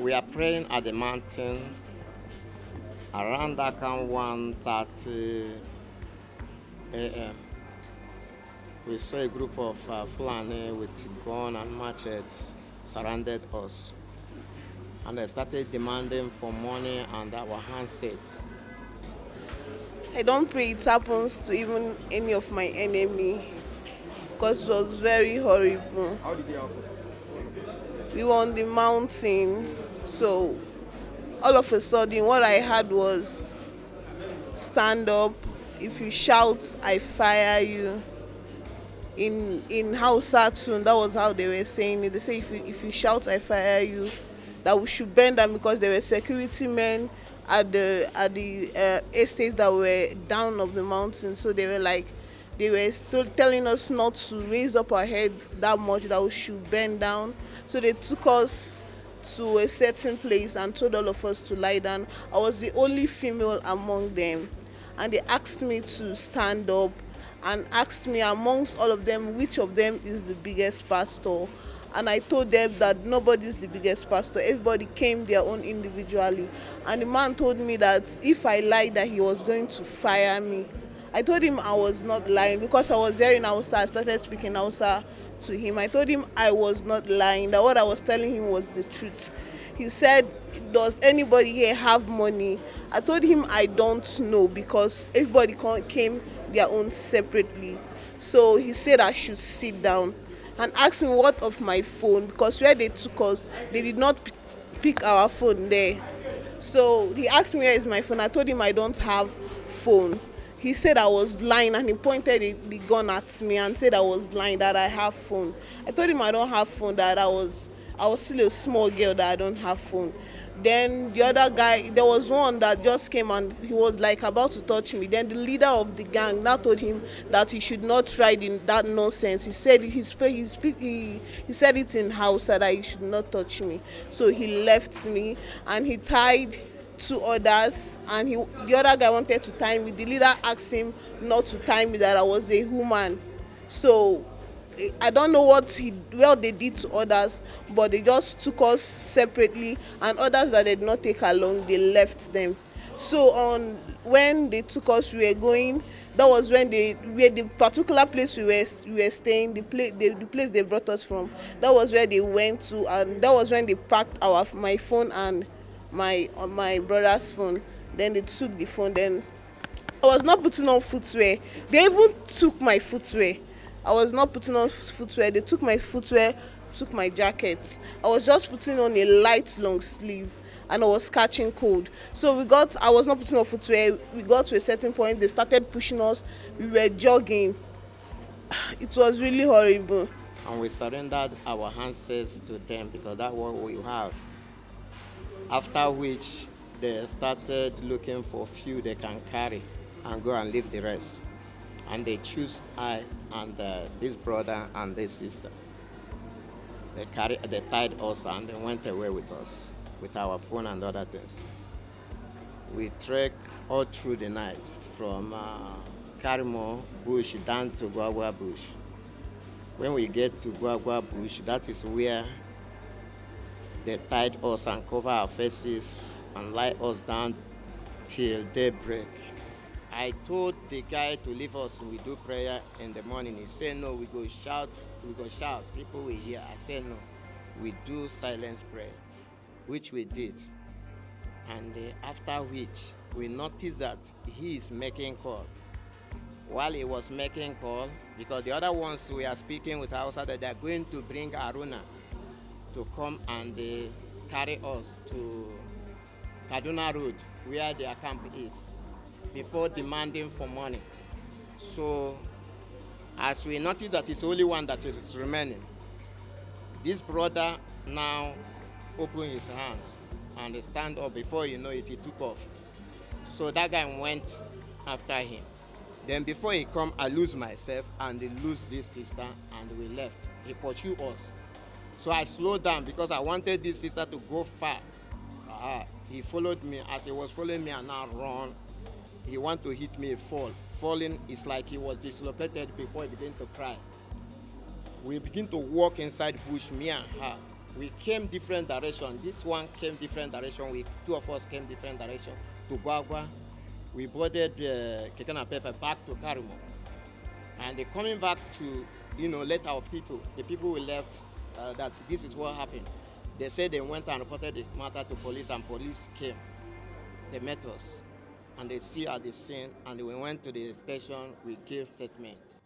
we are praying at the mountain around that time 1:30 a.m. We saw a group of Fulani with gun and machetes surrounded us. And they started demanding for money and our handsets. I don't pray it happens to even any of my enemy because it was very horrible. How did it happen? We were on the mountain, so all of a sudden what I had was stand up. If you shout, I fire you. In Hausa too, that was how they were saying it. They say if you shout, I fire you. That we should bend them because there were security men at the estates that were down of the mountain. So they were still telling us not to raise up our head that much, that we should bend down. So they took us to a certain place and told all of us to lie down. I was the only female among them, and they asked me to stand up and asked me amongst all of them which of them is the biggest pastor. And I told them that nobody is the biggest pastor. Everybody came their own individually. And the man told me that if I lied, that he was going to fire me. I told him I was not lying because I was hearing Hausa. I started speaking Hausa to him. I told him I was not lying, that what I was telling him was the truth. He said, does anybody here have money? I told him I don't know because everybody came their own separately. So he said I should sit down and asked me what of my phone, because where they took us, they did not pick our phone there. So he asked me where is my phone. I told him I don't have phone. He said I was lying, and he pointed the gun at me and said I was lying, that I have phone. I told him I don't have phone, that I was still a small girl, that I don't have phone. Then the other guy, there was one that just came and he was like about to touch me. Then the leader of the gang now told him that he should not try that nonsense. He said he said it in Hausa that he should not touch me. So he left me and he tied two others, and the other guy wanted to tie me. The leader asked him not to tie me, that I was a woman. So I don't know what they did to others, but they just took us separately, and others that they did not take along, they left them. So when they took us, we were going. That was when the particular place we were staying, the place they brought us from. That was where they went to, and that was when they packed my phone and my brother's phone. Then they took the phone. Then I was not putting on footwear. They even took my footwear. I was not putting on footwear. They took my footwear, took my jacket. I was just putting on a light long sleeve, and I was catching cold. So I was not putting on footwear. We got to a certain point. They started pushing us. We were jogging. It was really horrible. And we surrendered our handsets to them because that's what we have. After which, they started looking for few they can carry and go and leave the rest. And they choose I and this brother and this sister. They tied us and they went away with us, with our phone and other things. We trekked all through the night from Karimo Bush down to Gwagwa Bush. When we get to Gwagwa Bush, that is where they tied us and covered our faces and lie us down till daybreak. I told the guy to leave us and we do prayer in the morning. He said, no, we go shout, people will hear. I said, no, we do silence prayer, which we did. And after which, we noticed that he is making call. While he was making call, because the other ones we are speaking with Hausa, that they are going to bring Aruna to come and carry us to Kaduna Road, where their camp is, before demanding for money. So, as we notice that it's only one that is remaining, this brother now opened his hand and stand up. Before you know it, he took off. So that guy went after him. Then before he come, I lose myself and they lose this sister and we left. He pursued us. So I slowed down because I wanted this sister to go far. He followed me. As he was following me, I now run. He wanted to hit me, fall. Falling is like he was dislocated before he began to cry. We begin to walk inside bush, me and her. We came different direction. This one came different direction. Two of us came different direction to Guagua. We boarded Keke Napep back to Karimo. And they're coming back to, let our people, the people we left, that this is what happened. They said they went and reported the matter to police, and police came. They met us, and they see at the scene, and we went to the station, we gave statement.